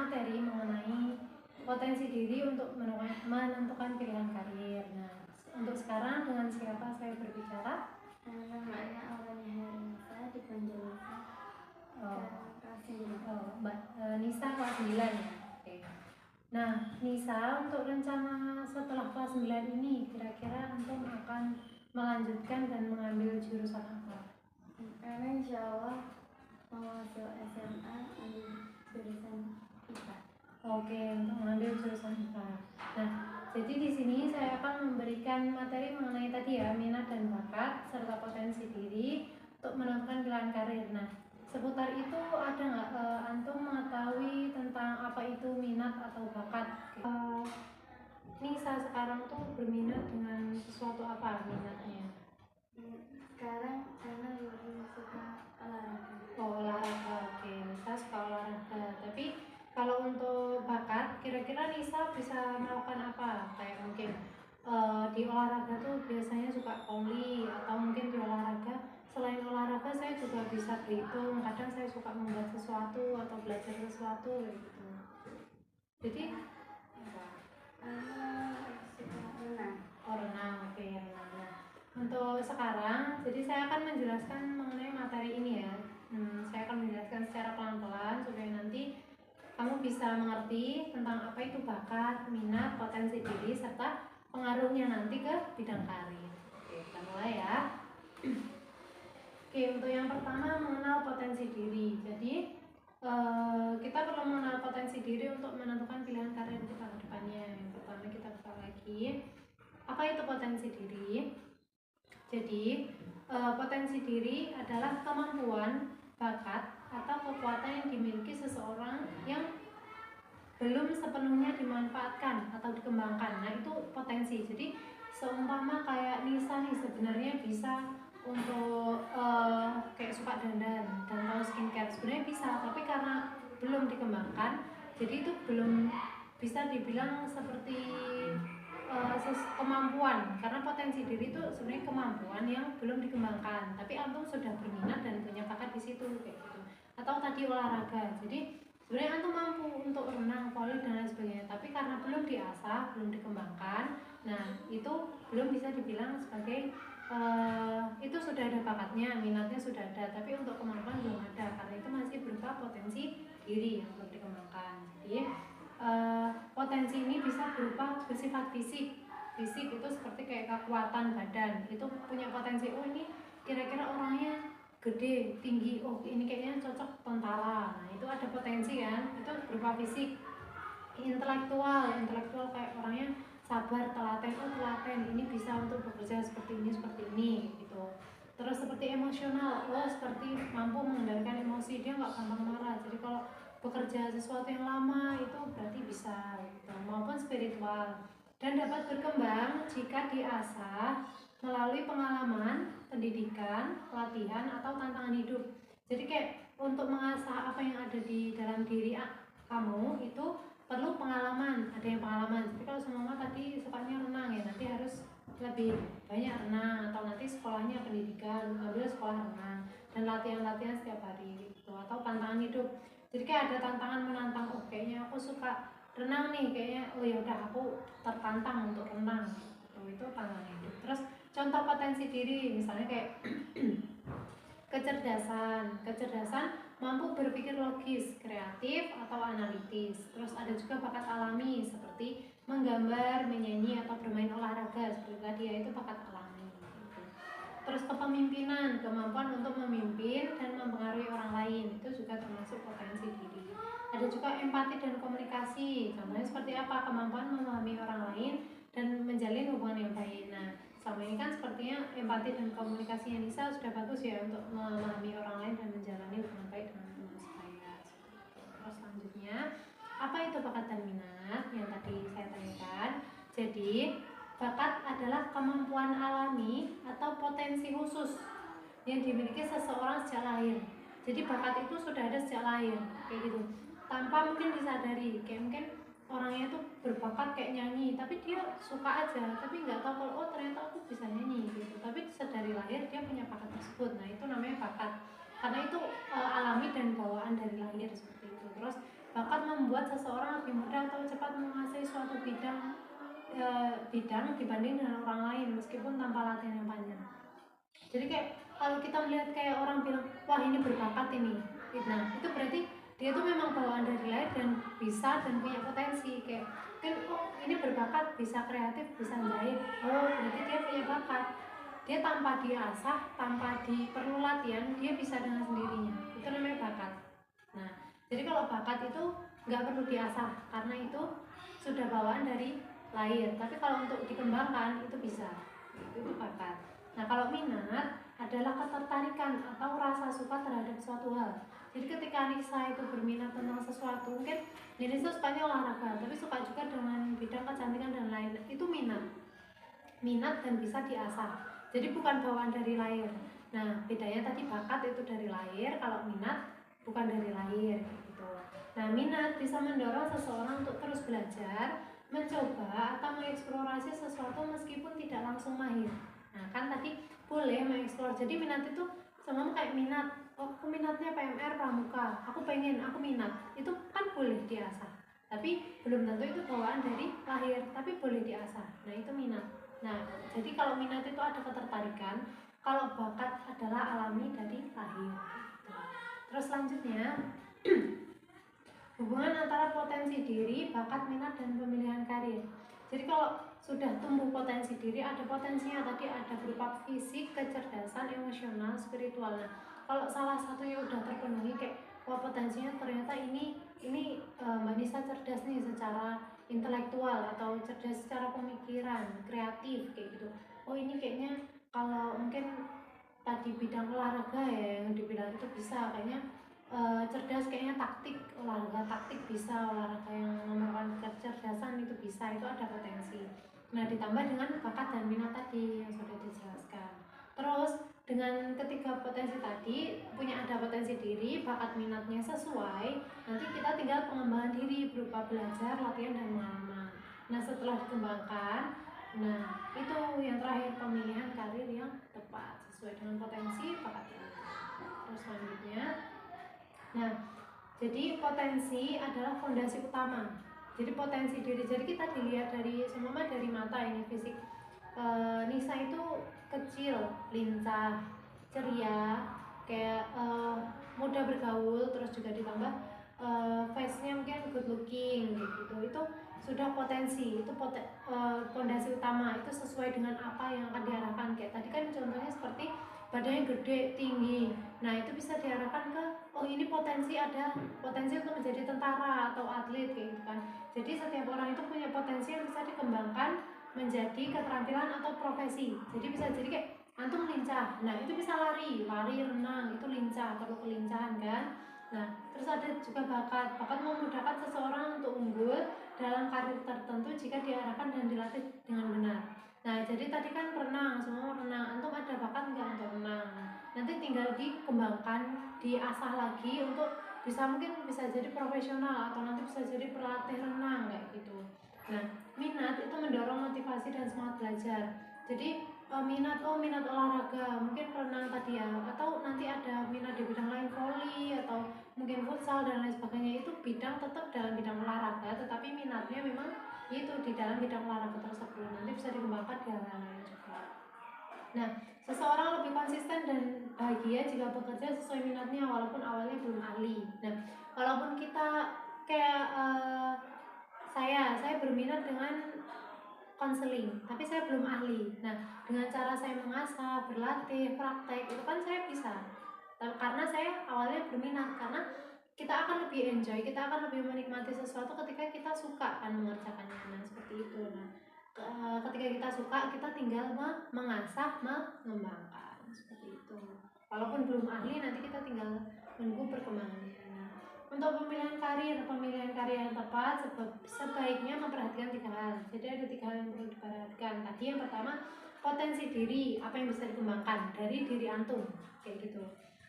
materi mengenai potensi diri untuk menentukan pilihan karir. Nah, untuk sekarang dengan siapa saya berbicara? Namanya Aurania Herenisa, dipanggil Nisa. Mbak Nisa kelas 9 ya. Oke. Nah, Nisa, untuk rencana setelah kelas 9 ini kira-kira antum akan melanjutkan dan mengambil jurusan apa? Karena insya Allah mau masuk SMA ambil jurusan IPA. Oke, untuk mengambil jurusan IPA. Nah, jadi di sini saya akan memberikan materi mengenai tadi ya, minat dan bakat serta potensi diri untuk menentukan pilihan karir. Nah, seputar itu ada nggak antum mengetahui tentang apa itu minat atau bakat? Nisa sekarang tuh berminat dengan sesuatu apa minatnya? Sekarang karena lebih suka olahraga. Oh, olahraga. Oke, Nisa suka olahraga. Tapi kalau untuk bakat, kira-kira Nisa bisa melakukan apa? Kayak mungkin di olahraga tuh biasanya suka volley, atau mungkin di olahraga selain olahraga saya juga bisa berhitung. Kadang saya suka membuat sesuatu atau belajar sesuatu gitu. Jadi suka renang. Oh, renang, oke, renang. Nah, untuk sekarang, jadi saya akan menjelaskan mengenai materi ini ya. Saya akan menjelaskan secara pelan-pelan supaya nanti kamu bisa mengerti tentang apa itu bakat, minat, potensi diri, serta pengaruhnya nanti ke bidang karir. Oke, kita mulai ya. Oke, untuk yang pertama mengenal potensi diri. Jadi kita perlu mengenal potensi diri untuk menentukan pilihan karir kita ke depannya. Yang pertama kita buka lagi. Apa itu potensi diri? Jadi potensi diri adalah kemampuan, bakat, atau kekuatan yang dimiliki seseorang yang belum sepenuhnya dimanfaatkan atau dikembangkan. Nah, itu potensi. Jadi seumpama kayak Nisa nih sebenarnya bisa untuk kayak suka dandan dan tahu skincare, sebenarnya bisa, tapi karena belum dikembangkan, jadi itu belum bisa dibilang seperti kemampuan, karena potensi diri itu sebenarnya kemampuan yang belum dikembangkan, tapi antum sudah berminat dan punya bakat di situ kayak gitu. Atau tadi olahraga, jadi sebenarnya antum mampu untuk renang, volley dan lain sebagainya, tapi karena belum diasah, belum dikembangkan, nah itu belum bisa dibilang sebagai itu sudah ada bakatnya, minatnya sudah ada, tapi untuk kemampuan belum ada, karena itu masih berupa potensi diri yang belum dikembangkan. Jadi potensi ini bisa berupa bersifat fisik. Fisik itu seperti kayak kekuatan badan, itu punya potensi, oh ini kira-kira orangnya gede, tinggi, oh ini kayaknya cocok tentara. Nah, itu ada potensi kan, itu berupa fisik. Intelektual kayak orangnya sabar, telaten, oh telaten, ini bisa untuk bekerja seperti ini gitu. Terus seperti emosional, oh seperti mampu mengendalikan emosi, dia nggak gampang marah. Jadi kalau bekerja sesuatu yang lama itu berarti bisa gitu. Maupun spiritual, dan dapat berkembang jika diasah melalui pengalaman, pendidikan, latihan, atau tantangan hidup. Jadi kayak untuk mengasah apa yang ada di dalam diri kamu itu perlu pengalaman, ada yang pengalaman. Jadi kalau semua tadi sukanya renang ya, nanti harus lebih banyak renang, atau nanti sekolahnya pendidikan, ambil sekolah renang dan latihan-latihan setiap hari gitu. Atau tantangan hidup, jadi kayak ada tantangan menantang, oh kayaknya aku suka renang nih, kayaknya oh ya udah aku tertantang untuk renang gitu. Itu tantangan hidup. Terus contoh potensi diri misalnya kayak kecerdasan mampu berpikir logis, kreatif, atau analitis. Terus ada juga bakat alami seperti menggambar, menyanyi, atau bermain olahraga seperti tadi ya, itu bakat alami gitu. Terus kepemimpinan, kemampuan untuk memimpin dan mempengaruhi orang lain, itu juga termasuk potensi diri. Ada juga empati dan komunikasi, contohnya seperti apa? Kemampuan memahami orang lain dan menjalin hubungan yang baik. Nah, selama ini kan sepertinya empati dan komunikasi yang Nisa sudah bagus ya untuk memahami orang lain dan menjalani hubungan baik dengan teman sebaya. Terus selanjutnya, apa itu bakat dan minat yang tadi saya tanyakan? Jadi bakat adalah kemampuan alami atau potensi khusus yang dimiliki seseorang sejak lahir. Jadi bakat itu sudah ada sejak lahir kayak gitu, tanpa mungkin disadari. Kayak mungkin orangnya tuh berbakat kayak nyanyi, tapi dia suka aja, tapi nggak tahu kalau oh ternyata aku bisa nyanyi gitu. Tapi dari lahir dia punya bakat tersebut. Nah, itu namanya bakat, karena itu alami dan bawaan dari lahir seperti itu. Terus bakat membuat seseorang lebih mudah atau cepat menguasai suatu bidang dibanding dengan orang lain meskipun tanpa latihan yang panjang. Jadi kayak kalau kita melihat kayak orang bilang wah ini berbakat ini, nah itu berarti dia tuh memang bawaan dari lahir dan bisa dan punya potensi. Kayak kan oh ini berbakat, bisa kreatif, bisa jahit, oh berarti dia punya bakat. Dia tanpa diasah, tanpa diperlu latihan, dia bisa dengan sendirinya. Itu namanya bakat. Nah, jadi kalau bakat itu nggak perlu diasah karena itu sudah bawaan dari lahir. Tapi kalau untuk dikembangkan itu bisa. Itu bakat. Nah, kalau minat adalah ketertarikan atau rasa suka terhadap suatu hal. Jadi ketika Nisa itu berminat tentang sesuatu, mungkin Nisa sukanya olahraga, tapi suka juga dengan bidang kecantikan dan lain. Itu minat dan bisa diasah. Jadi bukan bawaan dari lahir. Nah, bedanya tadi bakat itu dari lahir, kalau minat bukan dari lahir gitu. Nah, minat bisa mendorong seseorang untuk terus belajar, mencoba atau mengeksplorasi sesuatu meskipun tidak langsung mahir. Nah, kan tadi boleh mengeksplor. Jadi minat itu sama kayak minat. Oh, aku minatnya PMR Pramuka. Aku minat. Itu kan boleh diasah. Tapi belum tentu itu bawaan dari lahir, tapi boleh diasah. Nah, itu minat. Nah, jadi kalau minat itu ada ketertarikan, kalau bakat adalah alami dari lahir. Terus selanjutnya hubungan antara potensi diri, bakat, minat, dan pemilihan karir. Jadi kalau sudah tumbuh potensi diri, ada potensinya tadi, ada berupa fisik, kecerdasan, emosional, spiritual. Nah, kalau salah satunya udah terpenuhi, kayak wah potensinya ternyata ini Mbak Nisa cerdas nih secara intelektual atau cerdas secara pemikiran, kreatif kayak gitu. Oh ini kayaknya kalau mungkin tadi bidang olahraga ya yang dibilang itu bisa kayaknya cerdas, kayaknya olahraga taktik bisa, olahraga yang memerlukan kecerdasan itu bisa, itu ada potensi. Nah ditambah dengan bakat dan minat tadi yang sudah dijelaskan. Terus dengan ketiga potensi tadi ada potensi diri, bakat, minatnya sesuai, nanti kita tinggal pengembangan diri berupa belajar, latihan, dan pengalaman. Nah setelah dikembangkan, nah itu yang terakhir pemilihan karir yang tepat sesuai dengan potensi, bakat, dan minat. Terus selanjutnya, nah jadi potensi adalah fondasi utama. Jadi potensi diri, jadi kita dilihat dari semua dari mata ini fisik. Nisa itu kecil, lincah, ceria, kayak mudah bergaul, terus juga ditambah face-nya mungkin good looking gitu. Itu sudah potensi, itu fondasi utama, itu sesuai dengan apa yang akan diarahkan. Kayak tadi kan contohnya seperti badannya gede, tinggi. Nah, itu bisa diarahkan ke oh ini potensi untuk menjadi tentara atau atlet kayak gitu kan. Jadi setiap orang itu punya potensi yang bisa dikembangkan menjadi keterampilan atau profesi. Jadi bisa jadi kayak antum lincah. Nah, itu bisa lari, renang, itu lincah, perlu kelincahan kan. Nah, terus ada juga bakat. Bakat memudahkan seseorang untuk unggul dalam karir tertentu jika diarahkan dan dilatih dengan benar. Nah, jadi tadi kan renang, semua renang. Antum ada bakat nggak untuk renang? Nanti tinggal dikembangkan, diasah lagi untuk mungkin bisa jadi profesional atau nanti bisa jadi pelatih renang kayak gitu. Nah, minat itu mendorong motivasi dan semangat belajar. Jadi minat olahraga, mungkin renang tadi ya, atau nanti ada minat di bidang lain, voli atau mungkin futsal dan lain sebagainya, itu tetap dalam bidang olahraga, tetapi minatnya memang itu di dalam bidang olahraga tersebut, nanti bisa dikembangkan di hal lain juga. Nah, seseorang lebih konsisten dan bahagia jika bekerja sesuai minatnya walaupun awalnya belum ahli. Nah, walaupun kita kayak saya berminat dengan konseling, tapi saya belum ahli. Nah, dengan cara saya mengasah, berlatih, praktek, itu kan saya bisa. Karena saya awalnya berminat, karena kita akan lebih enjoy, kita akan lebih menikmati sesuatu ketika kita suka kan mengerjakannya. Nah, seperti itu. Nah, ketika kita suka, kita tinggal mengasah, mengembangkan, seperti itu. Walaupun belum ahli, nanti kita tinggal menunggu perkembangannya. Untuk pemilihan karir yang tepat sebaiknya memperhatikan 3 hal. Jadi ada 3 hal yang perlu diperhatikan. Tadi yang pertama, potensi diri, apa yang bisa dikembangkan dari diri antum, kayak gitu.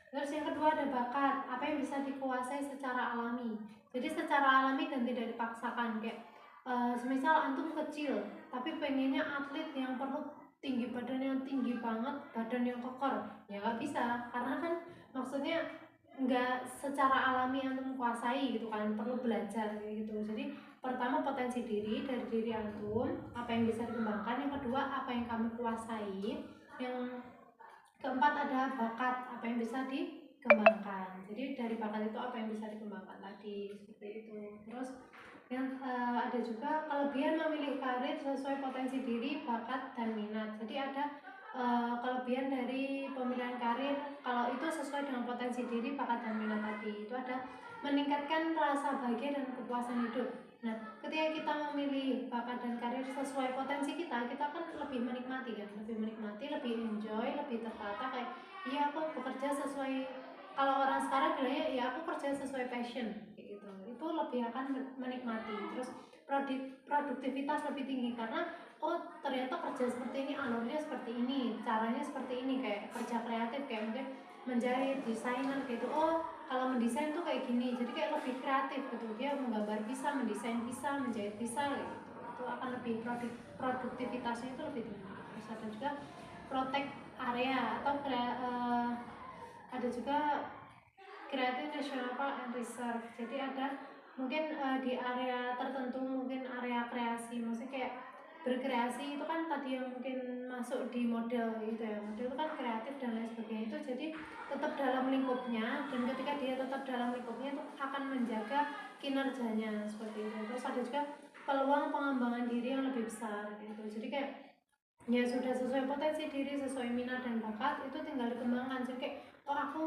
Terus yang kedua ada bakat, apa yang bisa dikuasai secara alami. Jadi secara alami dan tidak dipaksakan. Kayak semisal antum kecil, tapi pengennya atlet yang perlu tinggi, badan yang tinggi banget, badan yang kokoh, ya nggak bisa. Karena kan maksudnya nggak secara alami antum kuasai gitu kan, perlu belajar kayak gitu. Jadi pertama potensi diri dari diri antum, apa yang bisa dikembangkan. Yang kedua apa yang kamu kuasai. Yang keempat ada bakat, apa yang bisa dikembangkan. Jadi dari bakat itu apa yang bisa dikembangkan tadi seperti itu. Terus yang ada juga kelebihan memilih karir sesuai potensi diri, bakat dan minat. Jadi ada kelebihan dari pemilihan karir kalau itu sesuai dengan potensi diri, bakat dan minat tadi. Itu ada meningkatkan rasa bahagia dan kepuasan hidup. Nah, ketika kita memilih bakat dan karir sesuai potensi kita kan lebih menikmati kan, lebih menikmati, lebih enjoy, lebih tertata kayak iya aku bekerja sesuai, kalau orang sekarang bilangnya ya aku kerja sesuai passion kayak gitu. Itu lebih akan menikmati. Terus produktivitas lebih tinggi karena oh ternyata kerja seperti ini, alurnya seperti ini, caranya seperti ini, kayak kerja kreatif kayak mungkin menjahit, desainer gitu. Oh kalau mendesain tuh kayak gini, jadi kayak lebih kreatif gitu, dia menggambar bisa, mendesain bisa, menjahit bisa gitu. Itu akan lebih produktivitasnya itu lebih tinggi. Terus ada juga protect area atau ada juga Creative National Park and Reserve. Jadi ada mungkin di area tertentu, mungkin area kreasi, maksudnya kayak berkreasi itu kan tadi yang mungkin masuk di model gitu ya, model itu kan kreatif dan lain sebagainya. Itu jadi tetap dalam lingkupnya, dan ketika dia tetap dalam lingkupnya itu akan menjaga kinerjanya seperti itu. Terus ada juga peluang pengembangan diri yang lebih besar gitu. Jadi kayak ya sudah sesuai potensi diri, sesuai minat dan bakat, itu tinggal dikembangkan. Jadi kayak oh aku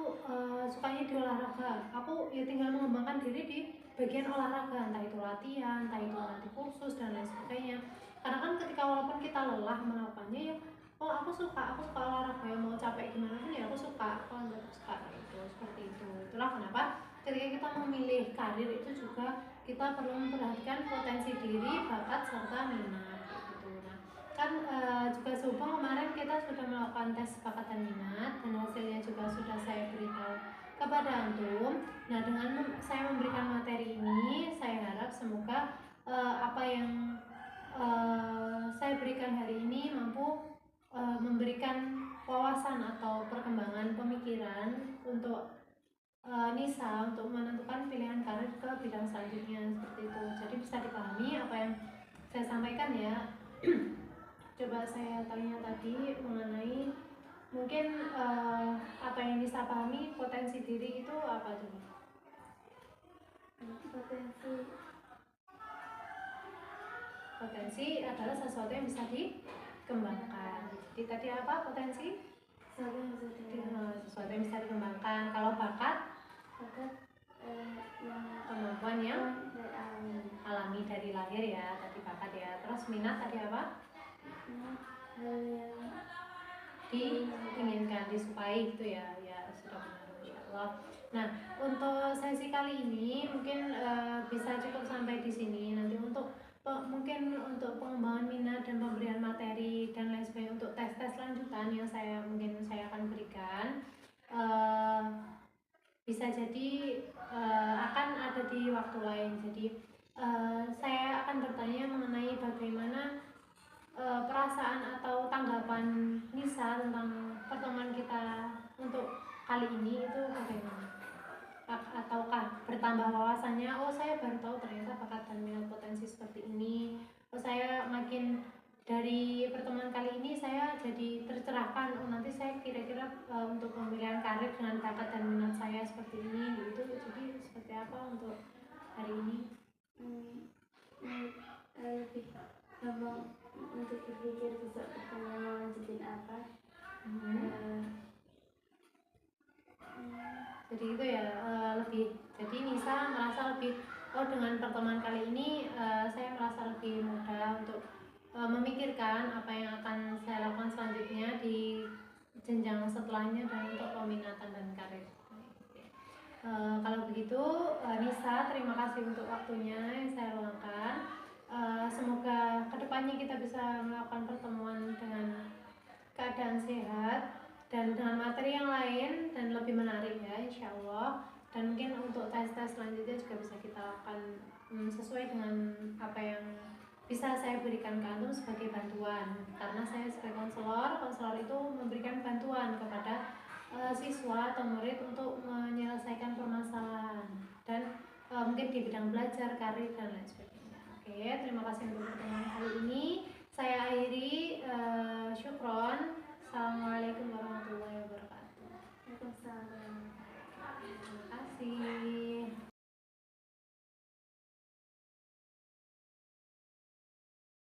sukanya di olahraga, aku ya tinggal mengembangkan diri di bagian olahraga, entah itu latihan, entah itu nanti kursus dan lain sebagainya. Karena kan ketika walaupun kita lelah melakukannya ya oh aku suka olahraga, ya mau capek gimana pun ya aku suka, kalau nggak suka itu seperti itu. Itulah kenapa ketika kita memilih karir itu juga kita perlu memperhatikan potensi diri, bakat serta minat gitu. Nah kan juga sehubung kemarin kita sudah melakukan tes bakat dan minat dan hasilnya juga sudah saya beritahu kepada antum. Nah dengan saya memberikan materi ini, saya harap semoga apa yang saya berikan hari ini mampu memberikan wawasan atau perkembangan pemikiran untuk Nisa untuk menentukan pilihan karir ke bidang selanjutnya seperti itu. Jadi bisa dipahami apa yang saya sampaikan ya. Coba saya tanya tadi mengenai mungkin apa yang Nisa pahami potensi diri itu apa tuh? Potensi adalah sesuatu yang bisa dikembangkan. Jadi tadi apa potensi? Sesuatu yang bisa dikembangkan. Kalau bakat kemampuan yang alami dari lahir ya, tadi bakat ya. Terus minat tadi apa? hal yang diinginkan, disukai gitu ya. Ya sudah benar insyaallah. Nah untuk sesi kali ini mungkin bisa cukup sampai di sini. Nanti untuk mungkin untuk pengembangan minat dan pemberian materi dan lain sebagainya untuk tes-tes lanjutan yang mungkin saya akan berikan bisa jadi akan ada di waktu lain. Jadi saya akan bertanya mengenai bagaimana perasaan atau tanggapan Nisa tentang pertemuan kita untuk kali ini itu bagaimana? Ataukah bertambah wawasannya, oh saya baru tahu ternyata bakat dan minat potensi seperti ini, oh saya makin dari pertemuan kali ini saya jadi tercerahkan, oh nanti saya kira-kira untuk pemilihan karir dengan bakat dan minat saya seperti ini gitu. Jadi seperti apa untuk hari ini? lebih gampang untuk berpikir besok pertemuan mau lanjutin apa. Jadi itu ya lebih, jadi Nisa merasa lebih oh dengan pertemuan kali ini saya merasa lebih mudah untuk memikirkan apa yang akan saya lakukan selanjutnya di jenjang setelahnya dan untuk peminatan dan karir. Kalau begitu Nisa terima kasih untuk waktunya yang saya luangkan. Semoga kedepannya kita bisa melakukan pertemuan dengan keadaan sehat dan dengan materi yang lain dan lebih menarik ya insyaallah. Dan mungkin untuk tes-tes selanjutnya juga bisa kita lakukan sesuai dengan apa yang bisa saya berikan ke antum sebagai bantuan, karena saya sebagai konselor itu memberikan bantuan kepada siswa atau murid untuk menyelesaikan permasalahan dan mungkin di bidang belajar, karir dan lain sebagainya. Oke, terima kasih untuk pertemuan kali ini. Saya akhiri, syukron. Assalamualaikum warahmatullahi wabarakatuh. Waalaikumsalam. Terima kasih.